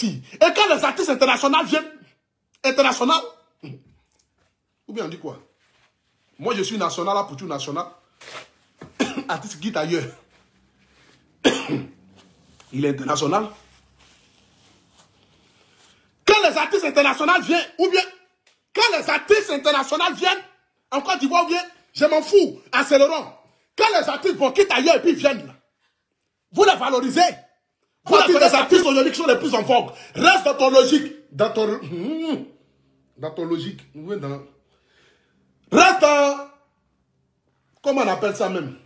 sortir. Et quand les artistes internationaux viennent, ou bien on dit quoi? Moi je suis national, là pour tout national. Artiste qui est ailleurs. Il est international. Quand les artistes internationaux viennent, ou bien, quand les artistes internationaux viennent, en Côte d'Ivoire, ou bien, je m'en fous, accélérons. Quand les artistes vont quitter ailleurs et puis viennent, là, vous les valorisez. Vous les artistes aujourd'hui qui sont les plus en vogue. Reste dans ton logique. Dans ton logique. Oui, reste dans... Comment on appelle ça même?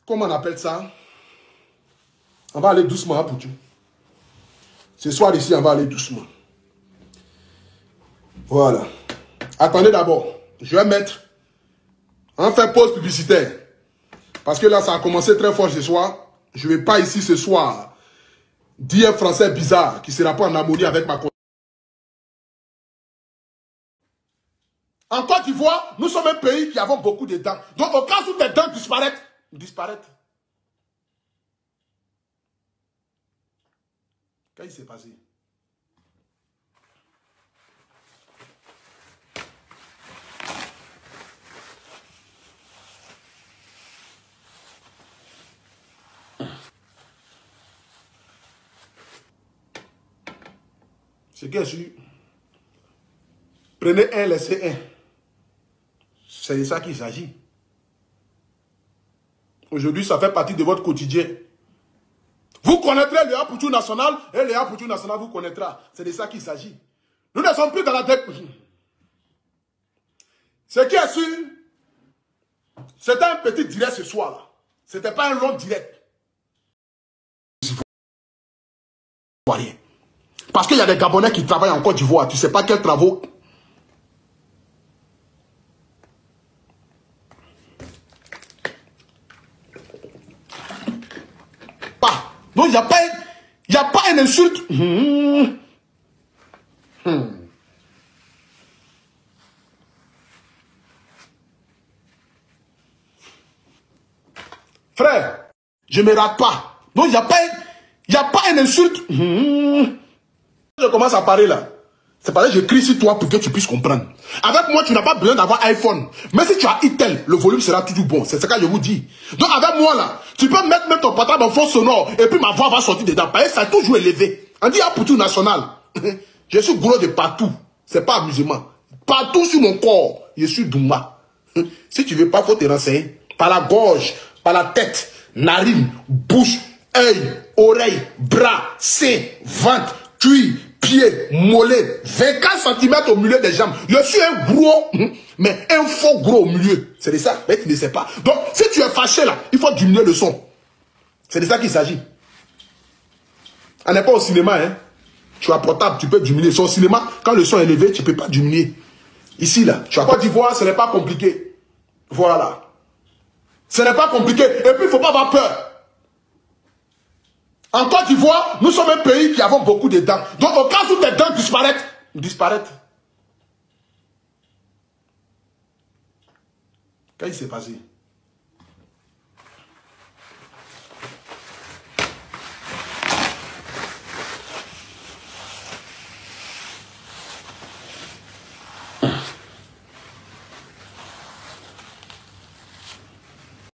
Comment on appelle ça? On va aller doucement, hein, pour Dieu. Ce soir ici, on va aller doucement. Voilà. Attendez d'abord. Je vais mettre... On fait pause publicitaire. Parce que là, ça a commencé très fort ce soir. Je ne vais pas ici ce soir dire un français bizarre qui ne sera pas en harmonie avec ma... En Côte d'Ivoire, nous sommes un pays qui avons beaucoup de dents. Donc, au cas où tes dents disparaissent. Qu'est-ce qui s'est passé? Ce qui est sûr, prenez un, laissez un. C'est de ça qu'il s'agit. Aujourd'hui, ça fait partie de votre quotidien. Vous connaîtrez le Apoutou national et le Apoutou national vous connaîtra. C'est de ça qu'il s'agit. Nous ne sommes plus dans la dette. Ce qui est sûr, c'était un petit direct ce soir-là. Ce n'était pas un long direct. Parce qu'il y a des Gabonais qui travaillent en Côte d'Ivoire. Tu ne sais pas quels travaux. Donc, il n'y a pas une insulte. Frère, je ne me rate pas. Donc, il n'y a pas une insulte. Je commence à parler là. C'est parce que je crie sur toi pour que tu puisses comprendre. Avec moi, tu n'as pas besoin d'avoir iPhone. Mais si tu as Itel, le volume sera toujours bon. C'est ce que je vous dis. Donc avec moi là, tu peux mettre même ton portable en fond sonore et puis ma voix va sortir dedans. Parce que ça est toujours élevé. On dit Apoutou national. Je suis gros de partout. C'est pas amusement. Partout sur mon corps, je suis Douma. Si tu veux pas, faut te renseigner. Par la gorge, par la tête, narine, bouche, œil, oreille, bras, sein, ventre, cuir, pied, mollet, 24 cm au milieu des jambes. Je suis un gros, mais un faux gros au milieu. C'est de ça, mais tu ne sais pas. Donc, si tu es fâché là, il faut diminuer le son. C'est de ça qu'il s'agit. On n'est pas au cinéma, hein. Tu as portable, tu peux diminuer. Sur le cinéma, quand le son est élevé, tu ne peux pas diminuer. Ici, là, tu as Côte d'Ivoire, ce n'est pas compliqué. Voilà. Ce n'est pas compliqué. Et puis, il ne faut pas avoir peur. En Côte d'Ivoire, nous sommes un pays qui avons beaucoup de dents. Donc, au cas où tes dents disparaissent. Qu'est-ce qui s'est passé?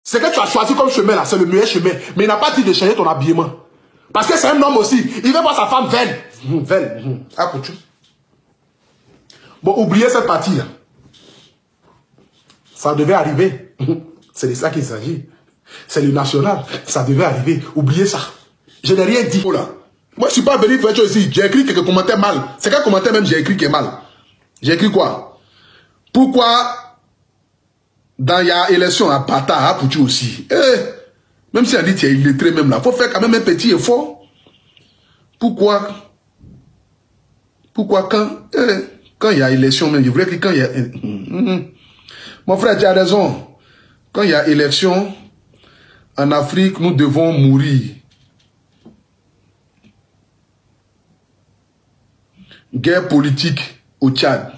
Ce que tu as choisi comme chemin là, c'est le meilleur chemin. Mais il n'a pas dit de changer ton habillement. Parce que c'est un homme aussi. Il veut voir sa femme veine. Veine. Bon, oubliez cette partie-là. Ça devait arriver. C'est de ça qu'il s'agit. C'est le national. Ça devait arriver. Oubliez ça. Je n'ai rien dit. Là. Moi, je ne suis pas venu faire chose ici. J'ai écrit quelques commentaires mal. C'est quel commentaire même j'ai écrit qui est mal? J'ai écrit quoi? Pourquoi dans il y a élection à Pata, à Poutou aussi? Même si on dit qu'il est illettré même là, il faut faire quand même un petit effort. Pourquoi quand il y a élection même, je voulais que quand il y a... Mon frère, tu as raison. Quand il y a élection, en Afrique, nous devons mourir. Guerre politique au Tchad.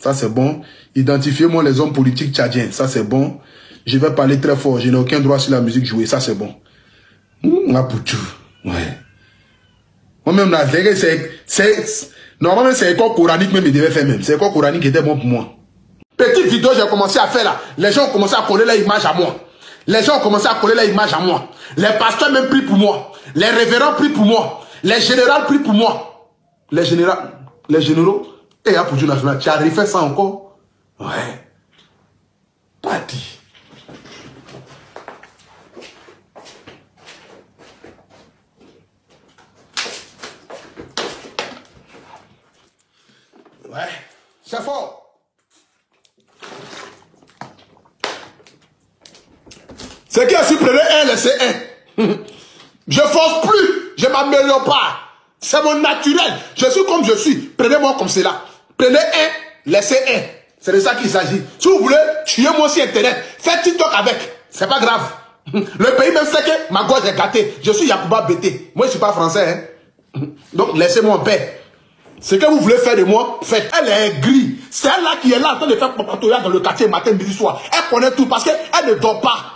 Ça c'est bon. Identifiez-moi les hommes politiques tchadiens. Ça c'est bon. Je vais parler très fort. Je n'ai aucun droit sur la musique jouée. Ça c'est bon. Apoutou. Ouais. Moi-même, là, normalement, c'est l'école coranique même, il devait faire même. C'est l'école coranique qui était bon pour moi. Petite vidéo, j'ai commencé à faire là. Les gens ont commencé à coller leur image à moi. Les gens ont commencé à coller leur image à moi. Les pasteurs même prient pour moi. Les révérends prient pour moi. Les généraux prient pour moi. Les généraux, et pour Dieu national, tu as refait ça encore? Ouais. Pas dit. Ouais, c'est fort. C'est qui a su prendre un, laisser un. Je force plus, je m'améliore pas. C'est mon naturel. Je suis comme je suis. Prenez-moi comme cela. Prenez un, laissez un. C'est de ça qu'il s'agit. Si vous voulez tuer moi sur Internet, faites TikTok avec. C'est pas grave. Le pays même sait que ma gorge est gâtée. Je suis Yacouba Bété. Moi, je suis pas français. Hein. Donc, laissez-moi en paix. Ce que vous voulez faire de moi, faites. Elle est grise. C'est elle là qui est là en train de faire papatoya dans le quartier matin, midi, soir. Elle connaît tout parce qu'elle ne dort pas.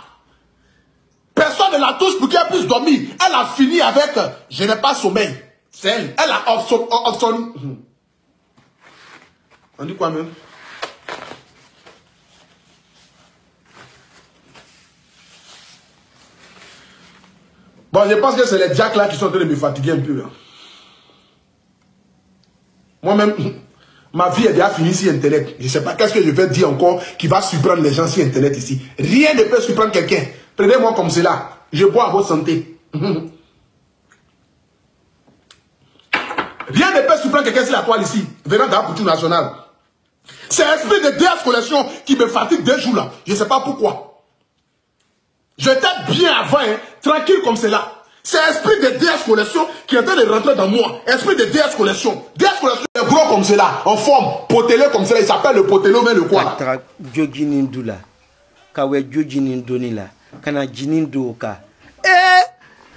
Personne ne la touche pour qu'elle puisse dormir. Elle a fini avec je n'ai pas sommeil. C'est elle. Elle a option. On dit quoi même? Bon, je pense que c'est les jacks là qui sont en train de me fatiguer un peu. Là. Moi-même, ma vie est déjà finie sur Internet. Je ne sais pas qu'est-ce que je vais dire encore qui va surprendre les gens sur Internet ici. Rien ne peut surprendre quelqu'un. Prenez-moi comme cela. Je bois à votre santé. Rien ne peut surprendre quelqu'un sur la toile ici, venant d'un couture national. C'est l'esprit de DS Collection qui me fatigue 2 jours là. Je ne sais pas pourquoi. J'étais bien avant, hein, tranquille comme cela. C'est l'esprit de DS Collection qui est en train de rentrer dans moi. Esprit de DS Collection. DS Collection est gros comme cela, en forme, potelé comme cela. Il s'appelle le potelé, mais le quoi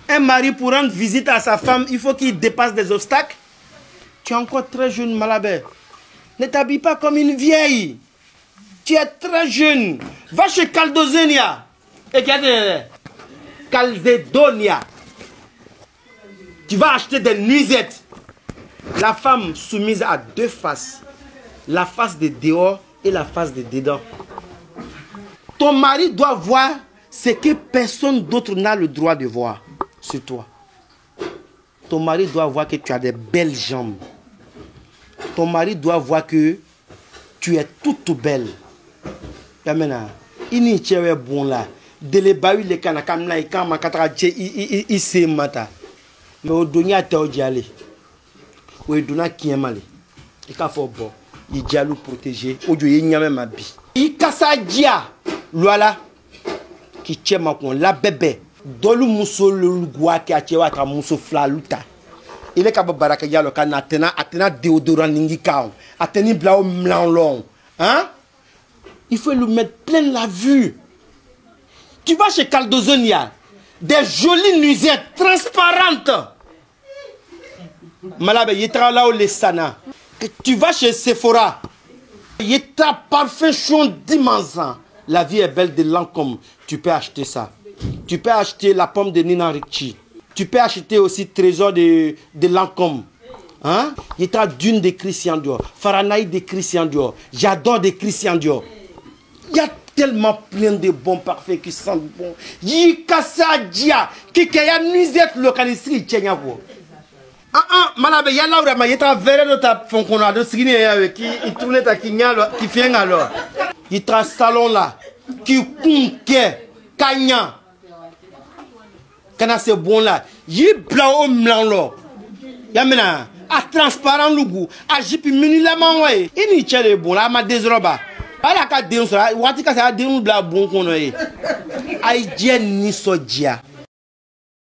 Un mari pour rendre visite à sa femme, il faut qu'il dépasse des obstacles. Tu es encore très jeune, Malabé. Ne t'habille pas comme une vieille. Tu es très jeune. Va chez Caldonia. Et Caldedonia. Tu vas acheter des nuisettes. La femme soumise à 2 faces. La face de dehors et la face de dedans. Ton mari doit voir ce que personne d'autre n'a le droit de voir sur toi. Ton mari doit voir que tu as des belles jambes. Ton mari doit voir que tu es toute belle. Yamena, ini chewe bon là. Dele bawi le kana kamna ikama katara che ise mata. Mais au donia te odiale. Ou dona kiemale. Ika fo bo. I dialou protéger. Ojo yenyame mabi. Ikasa dia. Loala. Qui tient ma con la bébé dolu muso lugwa ki achewa ka muso flaluta ile ka baraka yalo kana atena déodorant ningi kaon ateni blao mlanlong hein. Il faut lui mettre plein la vue. Tu vas chez Caldozonia, des jolies nuisettes transparentes. Malabe yetra là où les sana. Tu vas chez Sephora, yetra parfait chon d'immense. La vie est belle de Lancôme. Tu peux acheter ça. Tu peux acheter la pomme de Nina Ricci. Tu peux acheter aussi Trésor de Lancôme. Hein? Il y a d'une de Christian Dior. Fahrenheit de Christian Dior. J'adore de Christian Dior. Il y a tellement plein de bons parfums qui sentent bon. Il y a qui a nuisette localisée. Malabe, il y a là où il y a verre de ta fonction de signer qui tourne ta qui fait alors. Il y a un salon là qui conquiert Kanya. Quand c'est bon là, il y a blanc blanc là. Il y a maintenant à transparent le goût, à jipi mini la manoué. Il y a des bons là, ma désroba. À la carte de ça, ou à tika ça a des blancs bon qu'on a. Aïe, ni sodia.